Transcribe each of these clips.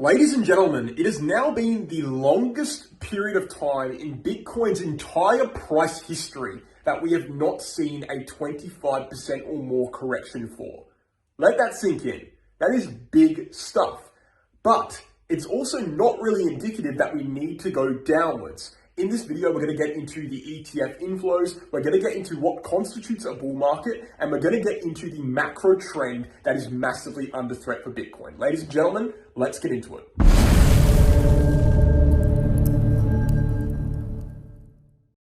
Ladies and gentlemen, it has now been the longest period of time in Bitcoin's entire price history that we have not seen a 25% or more correction for. Let that sink in. That is big stuff. But it's also not really indicative that we need to go downwards. In this video, we're going to get into the ETF inflows, we're going to get into what constitutes a bull market, and we're going to get into the macro trend that is massively under threat for Bitcoin. Ladies and gentlemen, let's get into it.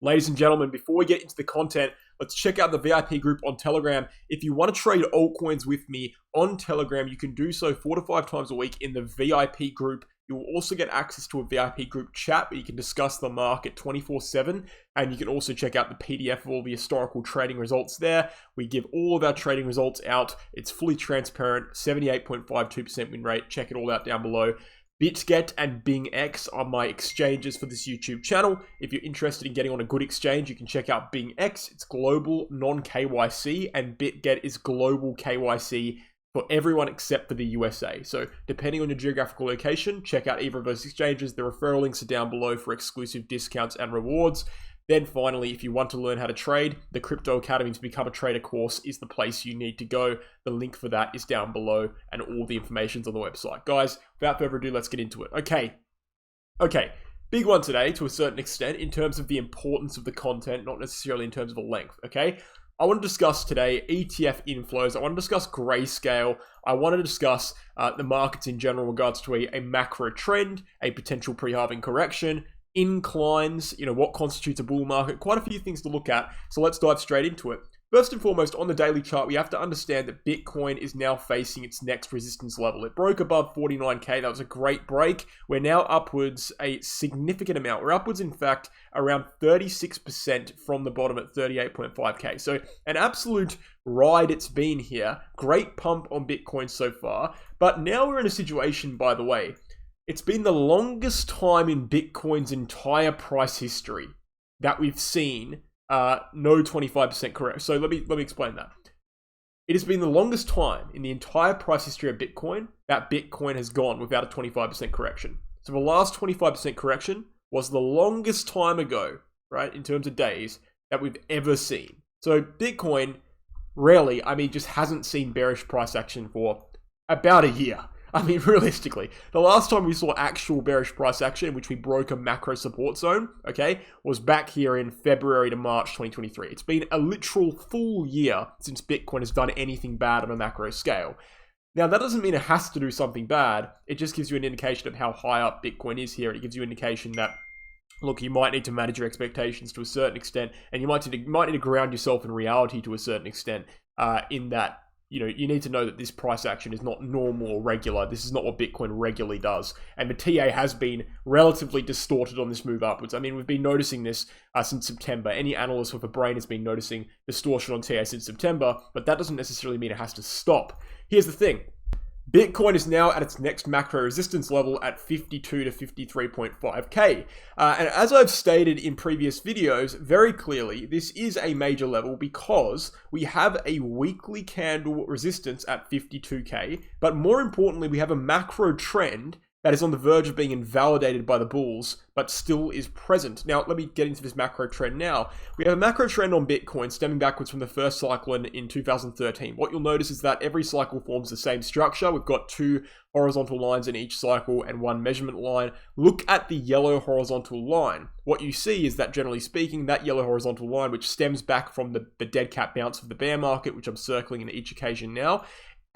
Ladies and gentlemen, before we get into the content, let's check out the VIP group on Telegram. If you want to trade altcoins with me on Telegram, you can do so 4 to 5 times a week in the VIP group. You will also get access to a VIP group chat where you can discuss the market 24/7, and you can also check out the PDF of all the historical trading results there. We give all of our trading results out. It's fully transparent, 78.52% win rate. Check it all out down below. BitGet and BingX are my exchanges for this YouTube channel. If you're interested in getting on a good exchange, you can check out BingX. It's global, non-KYC, and BitGet is global KYC for everyone except for the USA. So depending on your geographical location, check out either of those exchanges. The referral links are down below for exclusive discounts and rewards. Then finally, if you want to learn how to trade, the Crypto Academy to Become a Trader course is the place you need to go. The link for that is down below and all the information's on the website. Guys, without further ado, let's get into it. Okay. Big one today to a certain extent in terms of the importance of the content, not necessarily in terms of the length, okay? I want to discuss today ETF inflows. I want to discuss grayscale. I want to discuss the markets in general in regards to a macro trend, a potential pre-halving correction, inclines, what constitutes a bull market, quite a few things to look at. So let's dive straight into it. First and foremost, on the daily chart, we have to understand that Bitcoin is now facing its next resistance level. It broke above 49K. That was a great break. We're now upwards a significant amount. We're upwards, in fact, around 36% from the bottom at 38.5K. So an absolute ride it's been here. Great pump on Bitcoin so far. But now we're in a situation, by the way, it's been the longest time in Bitcoin's entire price history that we've seen no 25% correct. So let me explain that. It has been the longest time in the entire price history of Bitcoin that Bitcoin has gone without a 25% correction. So the last 25% correction was the longest time ago, right, in terms of days that we've ever seen. So Bitcoin rarely, just hasn't seen bearish price action for about a year. Realistically, the last time we saw actual bearish price action in which we broke a macro support zone, okay, was back here in February to March 2023. It's been a literal full year since Bitcoin has done anything bad on a macro scale. Now, that doesn't mean it has to do something bad. It just gives you an indication of how high up Bitcoin is here. It gives you an indication that, look, you might need to manage your expectations to a certain extent, and you might need to ground yourself in reality to a certain extent in that, you need to know that this price action is not normal or regular. This is not what Bitcoin regularly does. And the TA has been relatively distorted on this move upwards. We've been noticing this since September. Any analyst with a brain has been noticing distortion on TA since September, but that doesn't necessarily mean it has to stop. Here's the thing. Bitcoin is now at its next macro resistance level at 52 to 53.5K. And as I've stated in previous videos, very clearly, this is a major level because we have a weekly candle resistance at 52K. But more importantly, we have a macro trend that is on the verge of being invalidated by the bulls, but still is present. Now, let me get into this macro trend now. We have a macro trend on Bitcoin stemming backwards from the first cycle in 2013. What you'll notice is that every cycle forms the same structure. We've got 2 horizontal lines in each cycle and 1 measurement line. Look at the yellow horizontal line. What you see is that, generally speaking, that yellow horizontal line, which stems back from the dead cat bounce of the bear market, which I'm circling in each occasion now,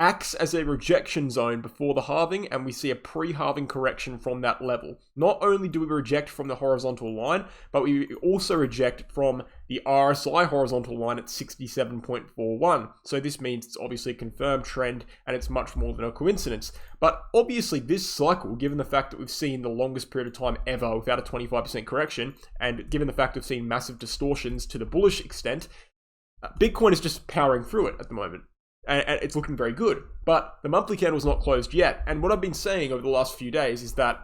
acts as a rejection zone before the halving, and we see a pre-halving correction from that level. Not only do we reject from the horizontal line, but we also reject from the RSI horizontal line at 67.41. So this means it's obviously a confirmed trend, and it's much more than a coincidence. But obviously this cycle, given the fact that we've seen the longest period of time ever without a 25% correction, and given the fact we've seen massive distortions to the bullish extent, Bitcoin is just powering through it at the moment. And it's looking very good, but the monthly candle is not closed yet. And what I've been saying over the last few days is that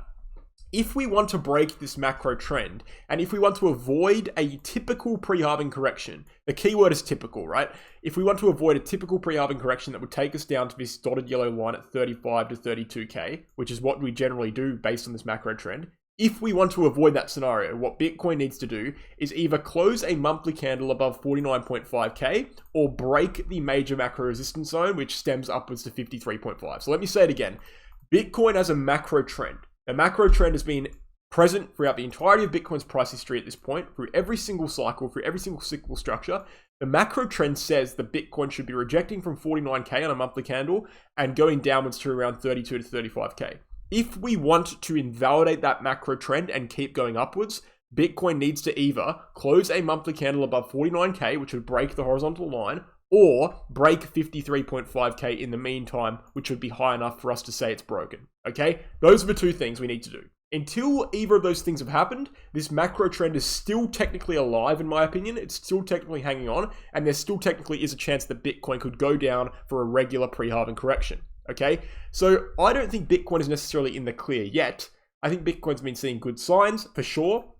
if we want to break this macro trend, and if we want to avoid a typical pre-halving correction, the keyword is typical, right? If we want to avoid a typical pre-halving correction that would take us down to this dotted yellow line at 35 to 32K, which is what we generally do based on this macro trend, if we want to avoid that scenario, what Bitcoin needs to do is either close a monthly candle above 49.5K or break the major macro resistance zone, which stems upwards to 53.5. So let me say it again. Bitcoin has a macro trend. The macro trend has been present throughout the entirety of Bitcoin's price history at this point, through every single cycle, through every single cyclical structure. The macro trend says that Bitcoin should be rejecting from 49K on a monthly candle and going downwards to around 32 to 35K. If we want to invalidate that macro trend and keep going upwards, Bitcoin needs to either close a monthly candle above 49K, which would break the horizontal line, or break 53.5K in the meantime, which would be high enough for us to say it's broken. Okay? Those are the two things we need to do. Until either of those things have happened, this macro trend is still technically alive, in my opinion. It's still technically hanging on, and there still technically is a chance that Bitcoin could go down for a regular pre-halving correction. Okay? So I don't think Bitcoin is necessarily in the clear yet. I think Bitcoin's been seeing good signs, for sure.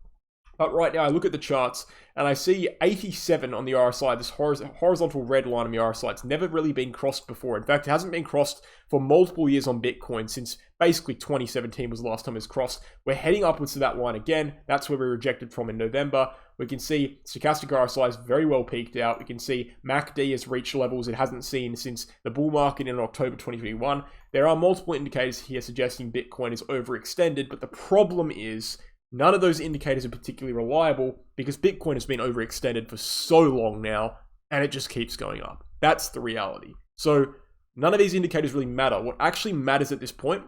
But right now, I look at the charts and I see 87 on the RSI, this horizontal red line on the RSI. It's never really been crossed before. In fact, it hasn't been crossed for multiple years on Bitcoin since basically 2017 was the last time it was crossed. We're heading upwards to that line again. That's where we rejected from in November. We can see stochastic RSI is very well peaked out. We can see MACD has reached levels it hasn't seen since the bull market in October 2021. There are multiple indicators here suggesting Bitcoin is overextended, but the problem is none of those indicators are particularly reliable because Bitcoin has been overextended for so long now and it just keeps going up. That's the reality. So none of these indicators really matter. What actually matters at this point,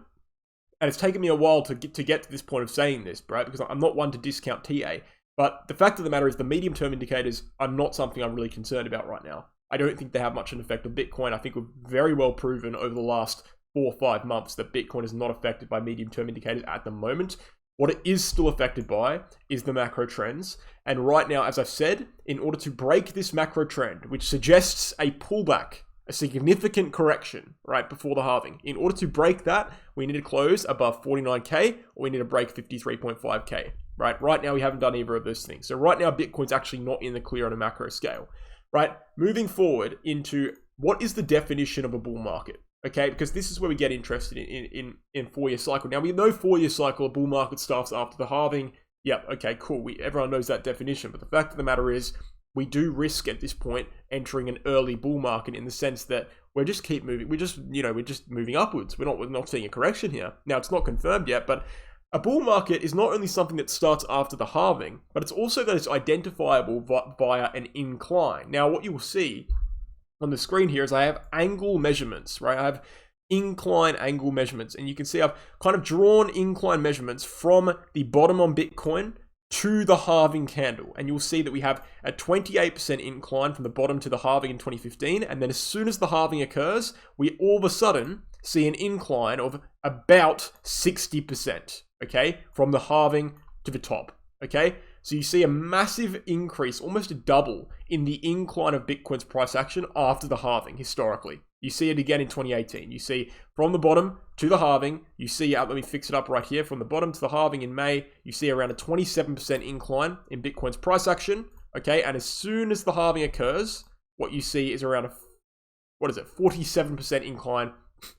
and it's taken me a while to get to this point of saying this, right? Because I'm not one to discount TA, but the fact of the matter is the medium-term indicators are not something I'm really concerned about right now. I don't think they have much of an effect on Bitcoin. I think we've very well proven over the last 4 or 5 months that Bitcoin is not affected by medium-term indicators at the moment. What it is still affected by is the macro trends. And right now, as I've said, in order to break this macro trend, which suggests a pullback, a significant correction right before the halving, in order to break that, we need to close above 49K or we need to break 53.5K. Right now, we haven't done either of those things. So right now, Bitcoin's actually not in the clear on a macro scale. Right? Moving forward into what is the definition of a bull market? Okay, because this is where we get interested in 4-year cycle. Now, we know 4-year cycle, a bull market starts after the halving. Yep, okay, cool. Everyone knows that definition. But the fact of the matter is, we do risk at this point entering an early bull market in the sense that we're just moving. We're just moving upwards. We're not seeing a correction here. Now, it's not confirmed yet, but a bull market is not only something that starts after the halving, but it's also that it's identifiable via an incline. Now, what you will see on the screen here is I have angle measurements, right? I have incline angle measurements, and you can see I've kind of drawn incline measurements from the bottom on Bitcoin to the halving candle. And you'll see that we have a 28% incline from the bottom to the halving in 2015. And then as soon as the halving occurs, we all of a sudden see an incline of about 60%, okay? From the halving to the top, okay? So you see a massive increase, almost a double, in the incline of Bitcoin's price action after the halving, historically. You see it again in 2018. You see from the bottom to the halving, you see, let me fix it up right here, from the bottom to the halving in May, you see around a 27% incline in Bitcoin's price action, okay? And as soon as the halving occurs, what you see is around 47% incline,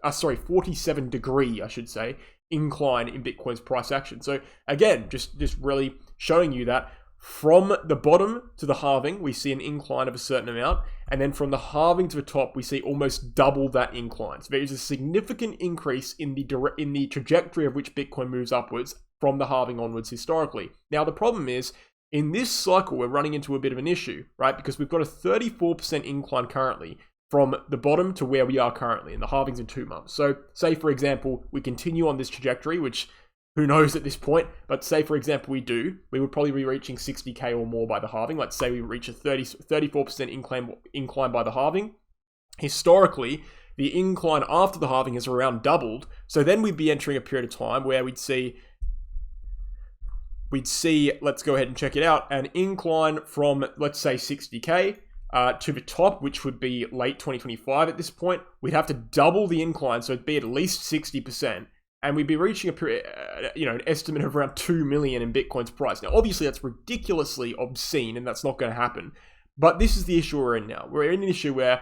47 degree, I should say, incline in Bitcoin's price action. So again, just really showing you that from the bottom to the halving, we see an incline of a certain amount. And then from the halving to the top, we see almost double that incline. So there is a significant increase in the trajectory of which Bitcoin moves upwards from the halving onwards historically. Now, the problem is, in this cycle, we're running into a bit of an issue, right? Because we've got a 34% incline currently from the bottom to where we are currently, and the halving's in 2 months. So say, for example, we continue on this trajectory, which who knows at this point, but say, for example, we would probably be reaching 60K or more by the halving. Let's say we reach a 34% incline by the halving. Historically, the incline after the halving has around doubled. So then we'd be entering a period of time where we'd see, let's go ahead and check it out, an incline from, let's say, 60K to the top, which would be late 2025 at this point. We'd have to double the incline, so it'd be at least 60%. and we'd be reaching an estimate of around 2 million in Bitcoin's price. Now, obviously, that's ridiculously obscene, and that's not going to happen. But this is the issue we're in now. We're in an issue where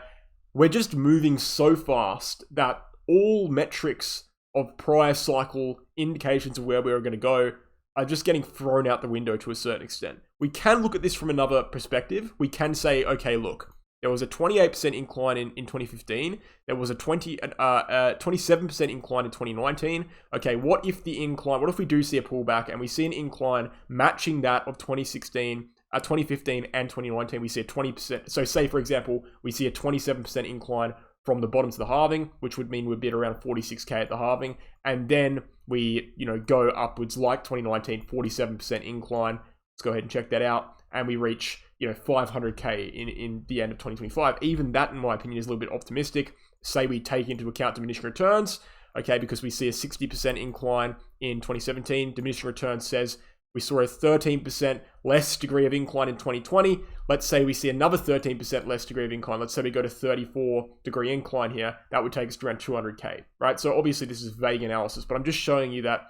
we're just moving so fast that all metrics of prior cycle indications of where we were going to go are just getting thrown out the window to a certain extent. We can look at this from another perspective. We can say, okay, look, there was a 28% incline in 2015. There was a 27% incline in 2019. Okay, what if we do see a pullback and we see an incline matching that of 2015 and 2019, we see a 20%. So say, for example, we see a 27% incline from the bottom to the halving, which would mean we'd be at around 46K at the halving. And then we, go upwards like 2019, 47% incline. Let's go ahead and check that out. And we reach, 500K in the end of 2025. Even that, in my opinion, is a little bit optimistic. Say we take into account diminishing returns, okay, because we see a 60% incline in 2017. Diminishing returns says we saw a 13% less degree of incline in 2020. Let's say we see another 13% less degree of incline. Let's say we go to 34-degree incline here. That would take us to around 200K, right? So obviously this is vague analysis, but I'm just showing you that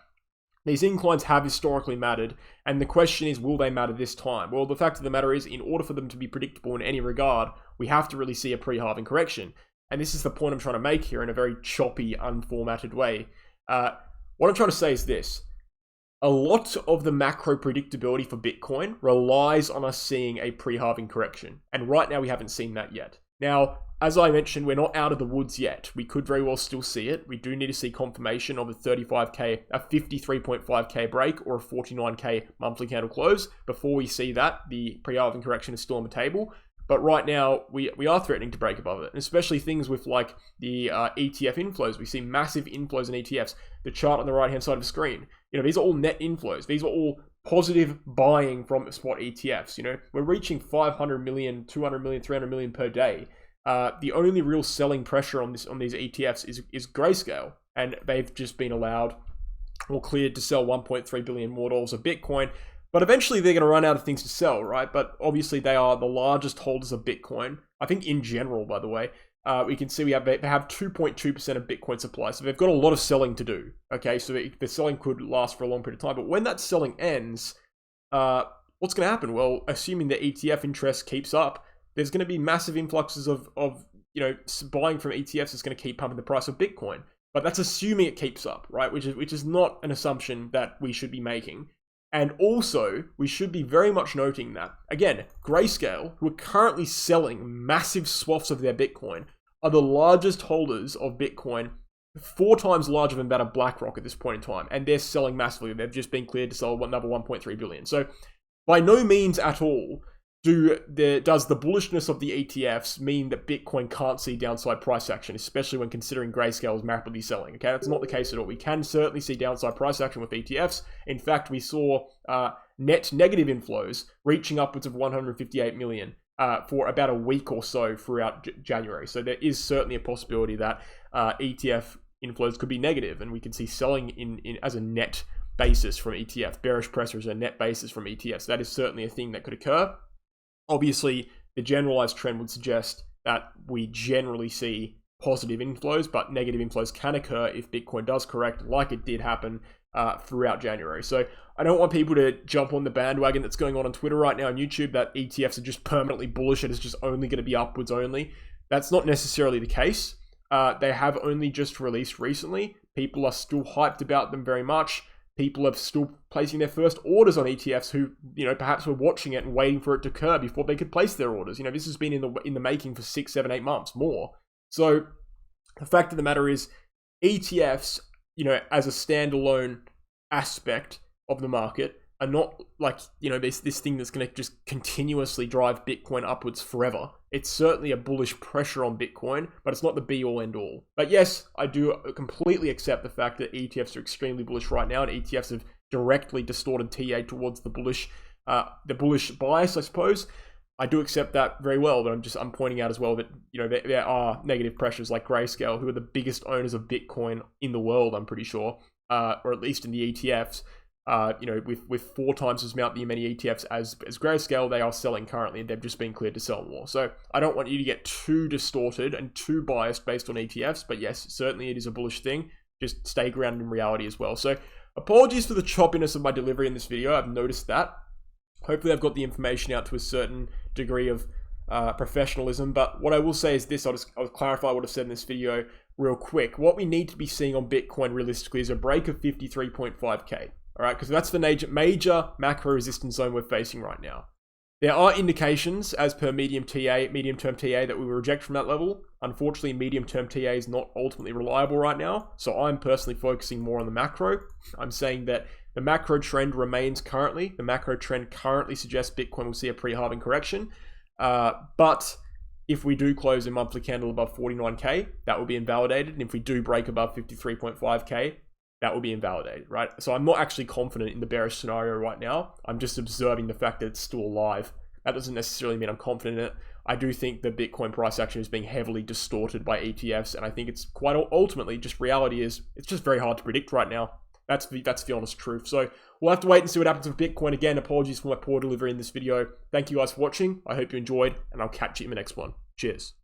these inclines have historically mattered, and the question is, will they matter this time? Well, the fact of the matter is, in order for them to be predictable in any regard, we have to really see a pre-halving correction. And this is the point I'm trying to make here in a very choppy, unformatted way. What I'm trying to say is this. A lot of the macro predictability for Bitcoin relies on us seeing a pre-halving correction. And right now we haven't seen that yet. Now, as I mentioned, we're not out of the woods yet. We could very well still see it. We do need to see confirmation of a 53.5K break or a 49K monthly candle close. Before we see that, the pre-halving correction is still on the table. But right now, we are threatening to break above it, and especially things with like the ETF inflows. We see massive inflows in ETFs. The chart on the right-hand side of the screen. These are all net inflows. These are all positive buying from spot ETFs. We're reaching 500 million, 200 million, 300 million per day. The only real selling pressure on these ETFs is Grayscale, and they've just been allowed or cleared to sell 1.3 billion more dollars of Bitcoin. But eventually they're going to run out of things to sell, right? But obviously they are the largest holders of Bitcoin. I think in general, by the way, we can see they have 2.2% of Bitcoin supply. So they've got a lot of selling to do. Okay, so the selling could last for a long period of time. But when that selling ends, what's going to happen? Well, assuming the ETF interest keeps up, there's going to be massive influxes of buying from ETFs is going to keep pumping the price of Bitcoin. But that's assuming it keeps up, right? Which is not an assumption that we should be making. And also, we should be very much noting that, again, Grayscale, who are currently selling massive swaths of their Bitcoin, are the largest holders of Bitcoin, 4 times larger than that of BlackRock at this point in time. And they're selling massively. They've just been cleared to sell another 1.3 billion. So by no means at all does the bullishness of the ETFs mean that Bitcoin can't see downside price action, especially when considering Grayscale is rapidly selling. Okay, that's not the case at all. We can certainly see downside price action with ETFs. In fact, we saw net negative inflows reaching upwards of 158 million for about a week or so throughout January. So there is certainly a possibility that ETF inflows could be negative, and we can see selling in as a net basis from ETF, bearish pressure as a net basis from ETFs. That is certainly a thing that could occur. Obviously, the generalized trend would suggest that we generally see positive inflows, but negative inflows can occur if Bitcoin does correct, like it did happen throughout January. So I don't want people to jump on the bandwagon that's going on Twitter right now and YouTube that ETFs are just permanently bullish and it's just only going to be upwards only. That's not necessarily the case. They have only just released recently. People are still hyped about them very much. People are still placing their first orders on ETFs who, perhaps were watching it and waiting for it to occur before they could place their orders. This has been in the making for 6, 7, 8 months more. So the fact of the matter is ETFs, as a standalone aspect of the market are not like, this thing that's going to just continuously drive Bitcoin upwards forever. It's certainly a bullish pressure on Bitcoin, but it's not the be all end all. But yes, I do completely accept the fact that ETFs are extremely bullish right now, and ETFs have directly distorted TA towards the bullish bias, I suppose. I do accept that very well, but I'm pointing out as well that, there are negative pressures like Grayscale, who are the biggest owners of Bitcoin in the world, I'm pretty sure, or at least in the ETFs. With 4 times as many ETFs as Grayscale, they are selling currently, and they've just been cleared to sell more. So I don't want you to get too distorted and too biased based on ETFs, but yes, certainly it is a bullish thing. just stay grounded in reality as well. So apologies for the choppiness of my delivery in this video. I've noticed that. Hopefully I've got the information out to a certain degree of professionalism. But what I will say is this, I'll clarify what I've said in this video real quick. What we need to be seeing on Bitcoin realistically is a break of 53.5k. All right, because that's the major macro resistance zone we're facing right now. There are indications as per medium-term TA that we will reject from that level. Unfortunately, medium-term TA is not ultimately reliable right now. So I'm personally focusing more on the macro. I'm saying that the macro trend remains currently. The macro trend currently suggests Bitcoin will see a pre-halving correction. But if we do close a monthly candle above 49k, that will be invalidated. And if we do break above 53.5k, that will be invalidated, right? So I'm not actually confident in the bearish scenario right now. I'm just observing the fact that it's still alive. That doesn't necessarily mean I'm confident in it. I do think the Bitcoin price action is being heavily distorted by ETFs, and I think it's quite ultimately just reality is it's just very hard to predict right now. That's the honest truth. So we'll have to wait and see what happens with Bitcoin. Again, apologies for my poor delivery in this video. Thank you guys for watching. I hope you enjoyed, and I'll catch you in the next one. Cheers.